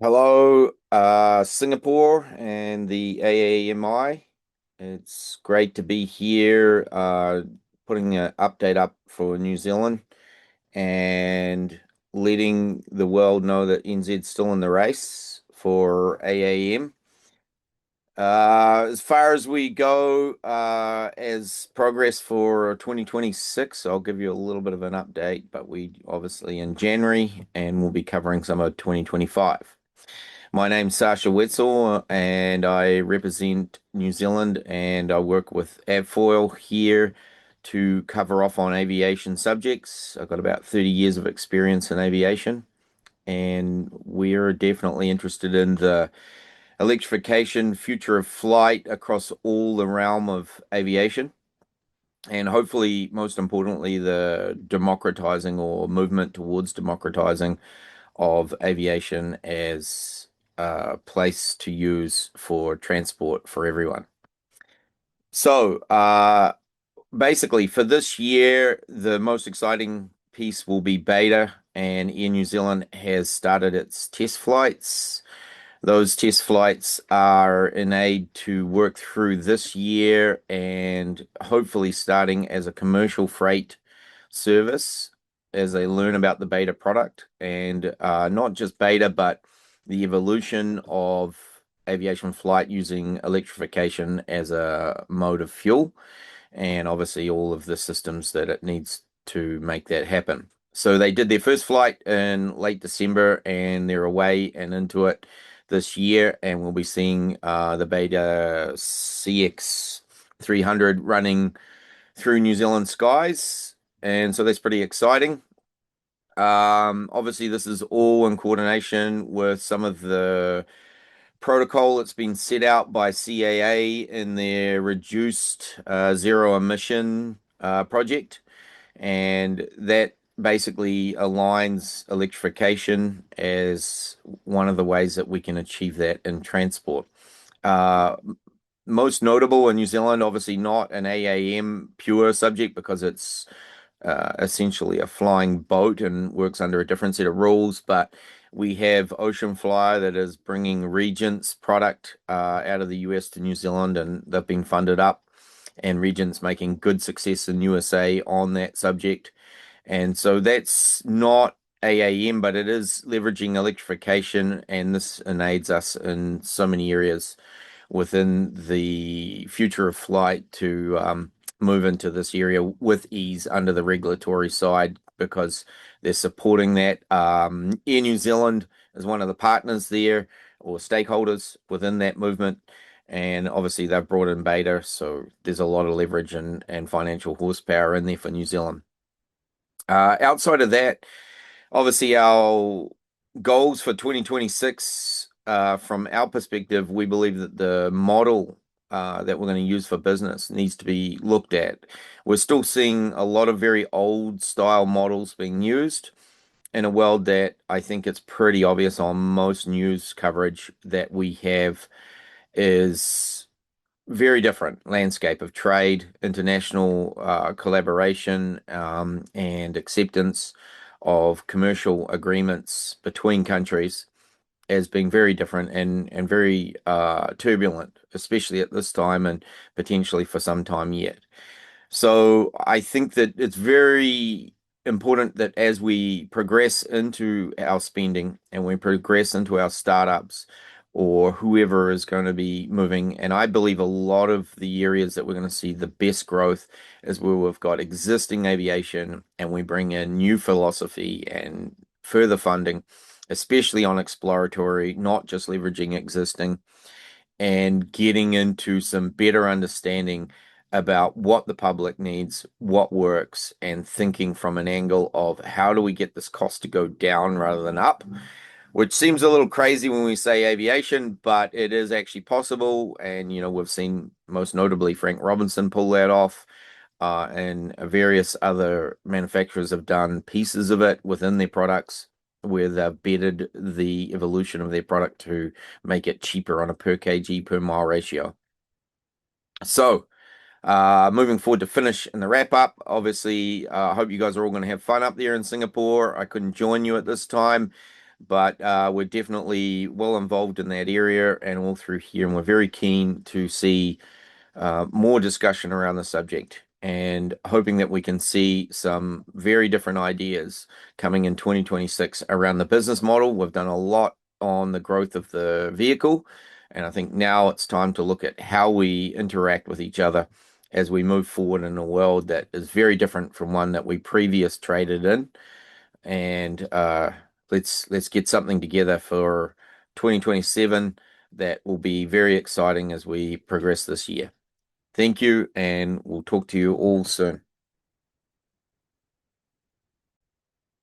Hello, Singapore and the AAMI. It's great to be here, putting an update up for New Zealand and letting the world know that NZ's still in the race for AAM. As far as we go, as progress for 2026, I'll give you a little bit of an update, but we obviously in January and we'll be covering some of 2025. My name's Sacha Wetzel, and I represent New Zealand, and I work with Avfoil here to cover off on aviation subjects. I've got about 30 years of experience in aviation, and we're definitely interested in the electrification, future of flight across all the realm of aviation, and hopefully, most importantly, the democratizing or movement towards democratizing of aviation as a place to use for transport for everyone. So, basically, for this year, the most exciting piece will be beta, and Air New Zealand has started its test flights. Those test flights are in aid to work through this year and hopefully starting as a commercial freight service as they learn about the beta product and not just beta, but the evolution of aviation flight using electrification as a mode of fuel and obviously all of the systems that it needs to make that happen. So they did their first flight in late December and they're away and into it this year, and we'll be seeing the Beta CX 300 running through New Zealand skies, and so that's pretty exciting. Obviously, this is all in coordination with some of the protocol that's been set out by CAA in their reduced zero emission project, and that basically aligns electrification as one of the ways that we can achieve that in transport. Uh, Most notable in New Zealand, obviously not an AAM pure subject because it's essentially a flying boat and works under a different set of rules. But we have Ocean Flyer that is bringing Regent's product out of the US to New Zealand, and they've been funded up. And Regent's making good success in USA on that subject. And so that's not AAM, but it is leveraging electrification, and this aids us in so many areas within the future of flight to move into this area with ease under the regulatory side because they're supporting that. Air New Zealand is one of the partners there or stakeholders within that movement. And obviously, they've brought in beta, so there's a lot of leverage and financial horsepower in there for New Zealand. Outside of that, obviously, our goals for 2026, from our perspective, we believe that the model that we're going to use for business needs to be looked at. We're still seeing a lot of very old style models being used in a world that I think it's pretty obvious on most news coverage that we have is very different landscape of trade, international collaboration, and acceptance of commercial agreements between countries as being very different and very turbulent, especially at this time and potentially for some time yet. So I think that it's very important that as we progress into our spending and we progress into our startups or whoever is going to be moving, and I believe a lot of the areas that we're going to see the best growth is where we've got existing aviation and we bring in new philosophy and further funding, especially on exploratory, not just leveraging existing and getting into some better understanding about what the public needs, what works, and thinking from an angle of how do we get this cost to go down rather than up, which seems a little crazy when we say aviation, but it is actually possible. And, we've seen most notably Frank Robinson pull that off. And various other manufacturers have done pieces of it within their products where they've bettered the evolution of their product to make it cheaper on a per kg per mile ratio. So, moving forward to finish and the wrap up, obviously, I hope you guys are all going to have fun up there in Singapore. I couldn't join you at this time, but we're definitely well involved in that area and all through here, and we're very keen to see more discussion around the subject and hoping that we can see some very different ideas coming in 2026 around the business model. We've done a lot on the growth of the vehicle, and I think now it's time to look at how we interact with each other as we move forward in a world that is very different from one that we previous traded in. And let's get something together for 2027 that will be very exciting as we progress this year. Thank you, and we'll talk to you all soon.